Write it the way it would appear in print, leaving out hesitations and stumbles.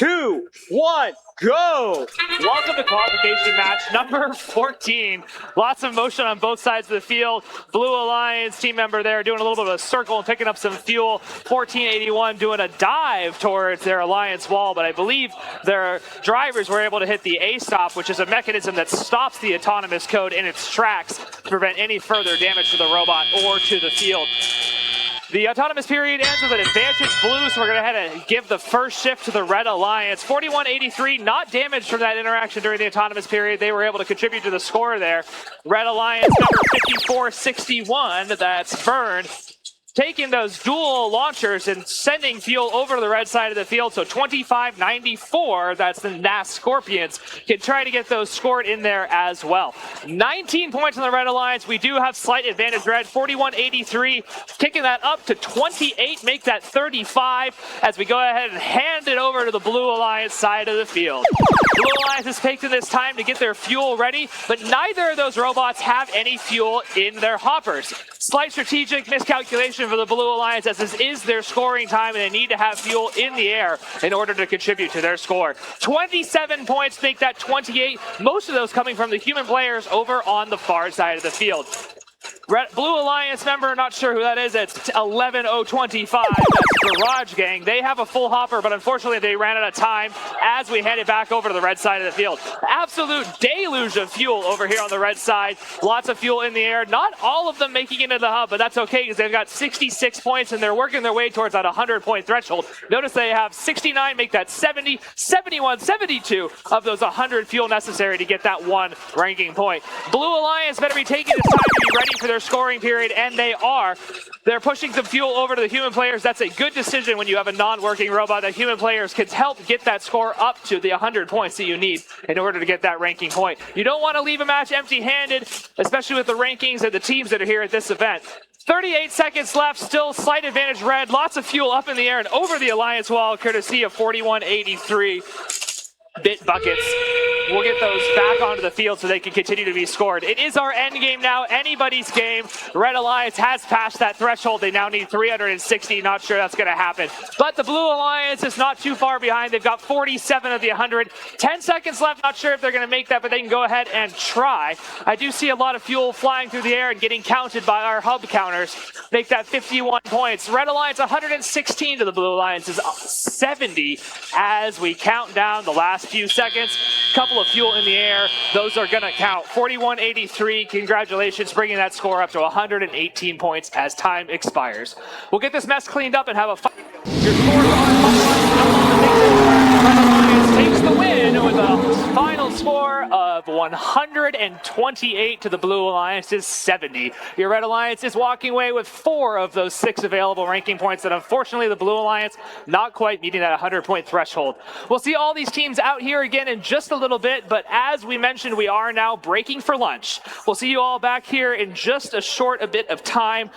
2, 1, go! Welcome to qualification match number 14. Lots of motion on both sides of the field. Blue Alliance team member there doing a little bit of a circle and picking up some fuel. 1481 doing a dive towards their Alliance wall, but I believe their drivers were able to hit the A-stop, which is a mechanism that stops the autonomous code in its tracks to prevent any further damage to the robot or to the field. The autonomous period ends with an advantage blue, so we're going to head and give the first shift to the Red Alliance. 4183 not damaged from that interaction during the autonomous period. They were able to contribute to the score there. Red Alliance number 5461, that's Vern, taking those dual launchers and sending fuel over to the red side of the field. So 2594, that's the NAS Scorpions, can try to get those scored in there as well. 19 points on the Red Alliance. We do have slight advantage red. 4183, kicking that up to 28, make that 35 as we go ahead and hand it over to the Blue Alliance side of the field. Blue Alliance has taken this time to get their fuel ready, but neither of those robots have any fuel in their hoppers. Slight strategic miscalculation for the Blue Alliance, as this is their scoring time and they need to have fuel in the air in order to contribute to their score. 27 points make that 28, most of those coming from the human players over on the far side of the field. Blue Alliance member, not sure who that is, it's 11025, that's Garage Gang. They have a full hopper, but unfortunately they ran out of time as we hand it back over to the red side of the field. Absolute deluge of fuel over here on the red side. Lots of fuel in the air. Not all of them making it into the hub, but that's okay because they've got 66 points and they're working their way towards that 100-point threshold. Notice they have 69, make that 70, 71, 72 of those 100 fuel necessary to get that one ranking point. Blue Alliance better be taking this time to be ready for their scoring period, and they are. They're pushing some fuel over to the human players. That's a good decision when you have a non-working robot. The human players can help get that score up to the 100 points that you need in order to get that ranking point. You don't want to leave a match empty-handed, especially with the rankings and the teams that are here at this event. 38 seconds left, still slight advantage red. Lots of fuel up in the air and over the Alliance wall, courtesy of 4183. Bit buckets. We'll get those back onto the field so they can continue to be scored. It is our end game now, anybody's game. Red Alliance has passed that threshold. They now need 360. Not sure that's going to happen. But the Blue Alliance is not too far behind. They've got 47 of the 100. 10 seconds left. Not sure if they're going to make that, but they can go ahead and try. I do see a lot of fuel flying through the air and getting counted by our hub counters. Make that 51 points. Red Alliance 116 to the Blue Alliance's 70 as we count down the last few seconds. Couple of fuel in the air. Those are going to count. 4183. Congratulations, bringing that score up to 118 points as time expires. We'll get this mess cleaned up and have a fight. Your score takes the win with a final score of 128 to the Blue Alliance's 70. Your Red Alliance is walking away with 4 of those 6 available ranking points, and unfortunately the Blue Alliance not quite meeting that 100-point threshold. We'll see all these teams out here again in just a little bit, but as we mentioned, we are now breaking for lunch. We'll see you all back here in just a bit of time.